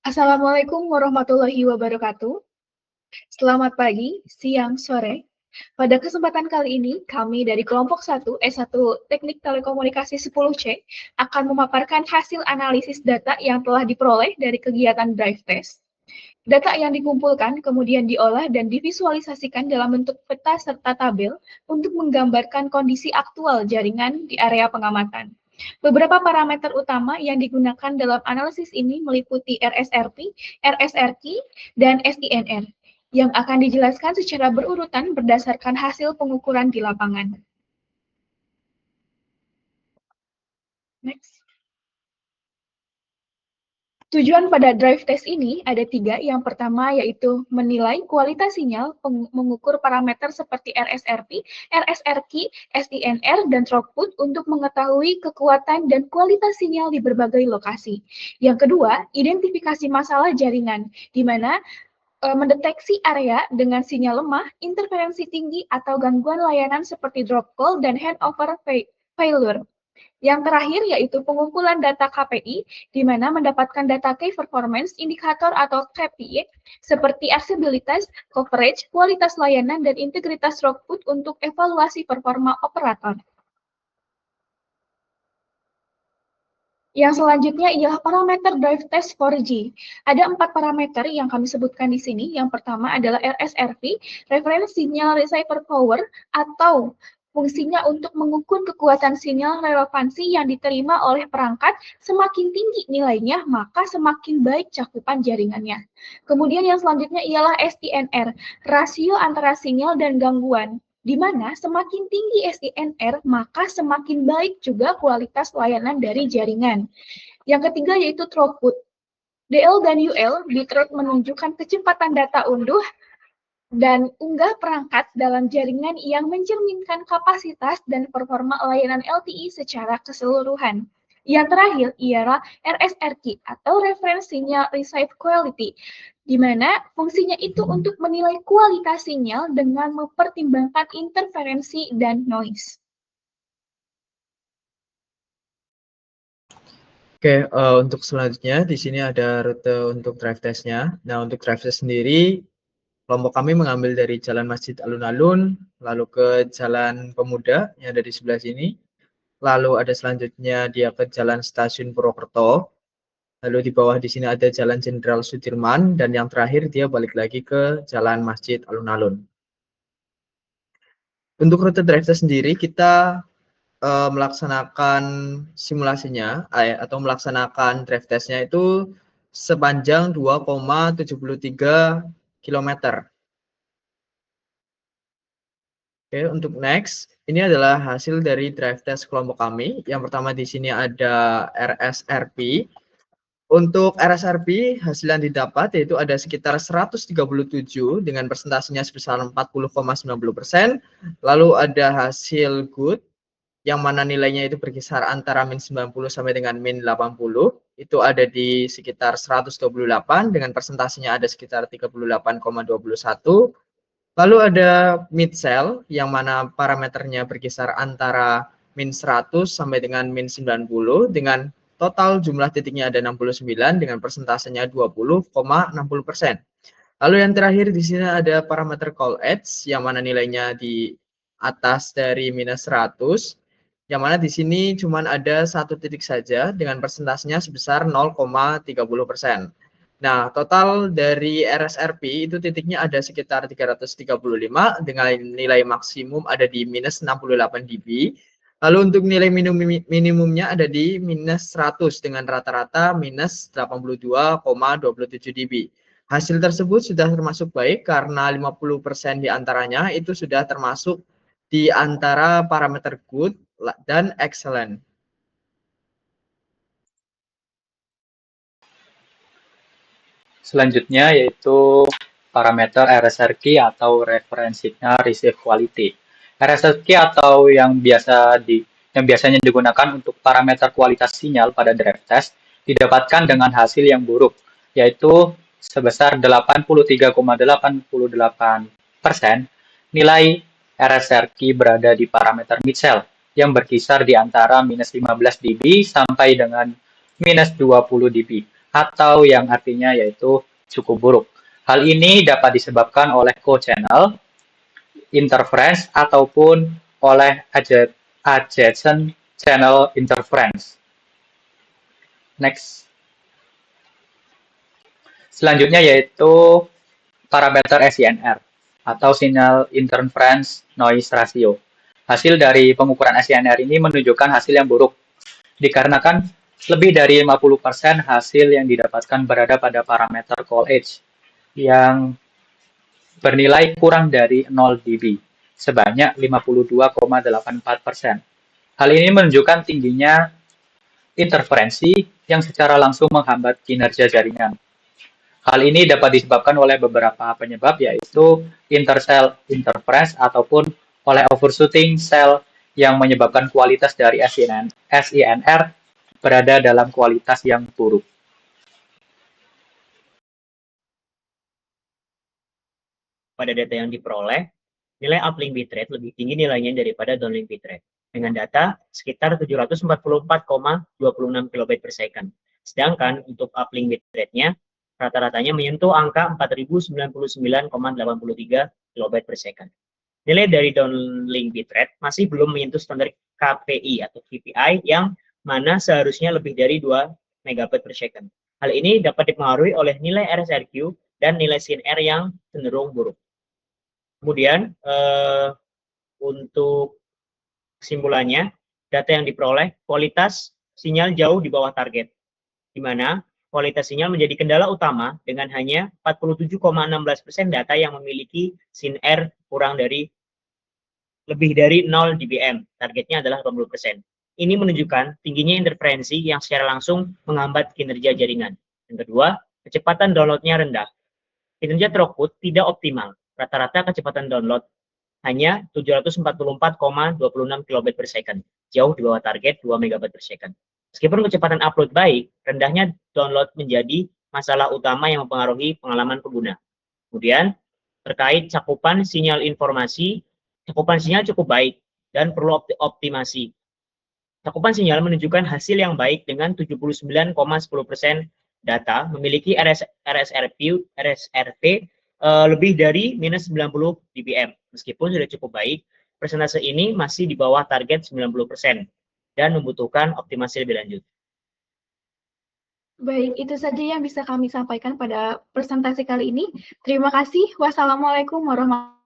Assalamualaikum warahmatullahi wabarakatuh. Selamat pagi, siang, sore. Pada kesempatan kali ini, kami dari kelompok 1 S1 Teknik Telekomunikasi 10C akan memaparkan hasil analisis data yang telah diperoleh dari kegiatan drive test. Data yang dikumpulkan kemudian diolah dan divisualisasikan dalam bentuk peta serta tabel untuk menggambarkan kondisi aktual jaringan di area pengamatan. Beberapa parameter utama yang digunakan dalam analisis ini meliputi RSRP, RSRQ, dan SINR, yang akan dijelaskan secara berurutan berdasarkan hasil pengukuran di lapangan. Next. Tujuan pada drive test ini ada 3. Yang pertama yaitu menilai kualitas sinyal, mengukur parameter seperti RSRP, RSRQ, SINR, dan throughput untuk mengetahui kekuatan dan kualitas sinyal di berbagai lokasi. Yang kedua, identifikasi masalah jaringan, di mana mendeteksi area dengan sinyal lemah, interferensi tinggi, atau gangguan layanan seperti drop call dan handover failure. Yang terakhir yaitu pengumpulan data KPI, di mana mendapatkan data Key Performance Indicator atau KPI, seperti aksesibilitas, coverage, kualitas layanan, dan integritas throughput untuk evaluasi performa operator. Yang selanjutnya ialah parameter drive test 4G. Ada 4 parameter yang kami sebutkan di sini. Yang pertama adalah RSRP, Reference Signal Receiver Power, atau fungsinya untuk mengukur kekuatan sinyal relevansi yang diterima oleh perangkat. Semakin tinggi nilainya, maka semakin baik cakupan jaringannya. Kemudian yang selanjutnya ialah SINR, rasio antara sinyal dan gangguan, di mana semakin tinggi SINR, maka semakin baik juga kualitas layanan dari jaringan. Yang ketiga yaitu throughput. DL dan UL, bitrate menunjukkan kecepatan data unduh dan unggah perangkat dalam jaringan yang mencerminkan kapasitas dan performa layanan LTE secara keseluruhan. Yang terakhir ialah RSRQ atau Reference Signal Receive Quality, di mana fungsinya itu untuk menilai kualitas sinyal dengan mempertimbangkan interferensi dan noise. Oke, untuk selanjutnya di sini ada rute untuk drive testnya. Nah, untuk drive test sendiri, kelompok kami mengambil dari Jalan Masjid Alun-Alun, lalu ke Jalan Pemuda yang ada di sebelah sini, lalu ada selanjutnya dia ke Jalan Stasiun Purwokerto, lalu di bawah di sini ada Jalan Jenderal Sudirman, dan yang terakhir dia balik lagi ke Jalan Masjid Alun-Alun. Untuk rute drive test sendiri, kita melaksanakan simulasinya atau melaksanakan drive testnya itu sepanjang 2,73 km. Oke, untuk next, ini adalah hasil dari drive test kelompok kami. Yang pertama di sini ada RSRP. Untuk RSRP, hasil yang didapat yaitu ada sekitar 137 dengan persentasenya sebesar 40,90%. Lalu ada hasil good, yang mana nilainya itu berkisar antara min 90 sampai dengan min 80, itu ada di sekitar 128 dengan persentasenya ada sekitar 38,21. Lalu ada mid cell yang mana parameternya berkisar antara min 100 sampai dengan min 90 dengan total jumlah titiknya ada 69 dengan persentasenya 20,60%. Lalu yang terakhir di sini ada parameter call edge yang mana nilainya di atas dari minus 100, yang mana di sini cuma ada satu titik saja dengan persentasenya sebesar 0,30%. Nah, total dari RSRP itu titiknya ada sekitar 335 dengan nilai maksimum ada di minus 68 dB. Lalu untuk nilai minimumnya ada di minus 100 dengan rata-rata minus 82,27 dB. Hasil tersebut sudah termasuk baik karena 50% diantaranya itu sudah termasuk di antara parameter good dan excellent. Selanjutnya yaitu parameter RSRQ atau Reference Signal Receive Quality. RSRQ atau yang biasanya digunakan untuk parameter kualitas sinyal pada drive test didapatkan dengan hasil yang buruk, yaitu sebesar 83,88%. Nilai RSRQ berada di parameter mid cell yang berkisar di antara minus 15 dB sampai dengan minus 20 dB. atau yang artinya yaitu cukup buruk. Hal ini dapat disebabkan oleh co-channel, interference, ataupun oleh adjacent channel interference. Next. Selanjutnya yaitu parameter SINR atau Signal Interference Noise Ratio. Hasil dari pengukuran SINR ini menunjukkan hasil yang buruk dikarenakan lebih dari 50% hasil yang didapatkan berada pada parameter call edge yang bernilai kurang dari 0 dB sebanyak 52,84%. Hal ini menunjukkan tingginya interferensi yang secara langsung menghambat kinerja jaringan. Hal ini dapat disebabkan oleh beberapa penyebab, yaitu intercell interference ataupun oleh overshooting sel yang menyebabkan kualitas dari SINR berada dalam kualitas yang buruk. Pada data yang diperoleh, nilai uplink bitrate lebih tinggi nilainya daripada downlink bitrate, dengan data sekitar 744,26 kB per second. Sedangkan untuk uplink bitrate-nya, rata-ratanya menyentuh angka 4099,83 kB per second. Nilai dari downlink bitrate masih belum menyentuh standar KPI atau KPI yang mana seharusnya lebih dari 2 MB per second. Hal ini dapat dipengaruhi oleh nilai RSRQ dan nilai SINR yang cenderung buruk. Kemudian untuk kesimpulannya, data yang diperoleh kualitas sinyal jauh di bawah target, di mana kualitas sinyal menjadi kendala utama dengan hanya 47,16% data yang memiliki SINR kurang dari lebih dari 0 dBm, targetnya adalah 80%. Ini menunjukkan tingginya interferensi yang secara langsung menghambat kinerja jaringan. Yang kedua, kecepatan downloadnya rendah. Kinerja throughput tidak optimal. Rata-rata kecepatan download hanya 744,26 kB per second, jauh di bawah target 2 MB per second. Meskipun kecepatan upload baik, rendahnya download menjadi masalah utama yang mempengaruhi pengalaman pengguna. Kemudian, terkait cakupan sinyal informasi, cakupan sinyal cukup baik dan perlu optimasi. Cakupan sinyal menunjukkan hasil yang baik dengan 79,10% data memiliki RSRP lebih dari minus 90 dBm. Meskipun sudah cukup baik, persentase ini masih di bawah target 90% dan membutuhkan optimasi lebih lanjut. Baik, itu saja yang bisa kami sampaikan pada presentasi kali ini. Terima kasih. Wassalamualaikum warahmatullahi wabarakatuh.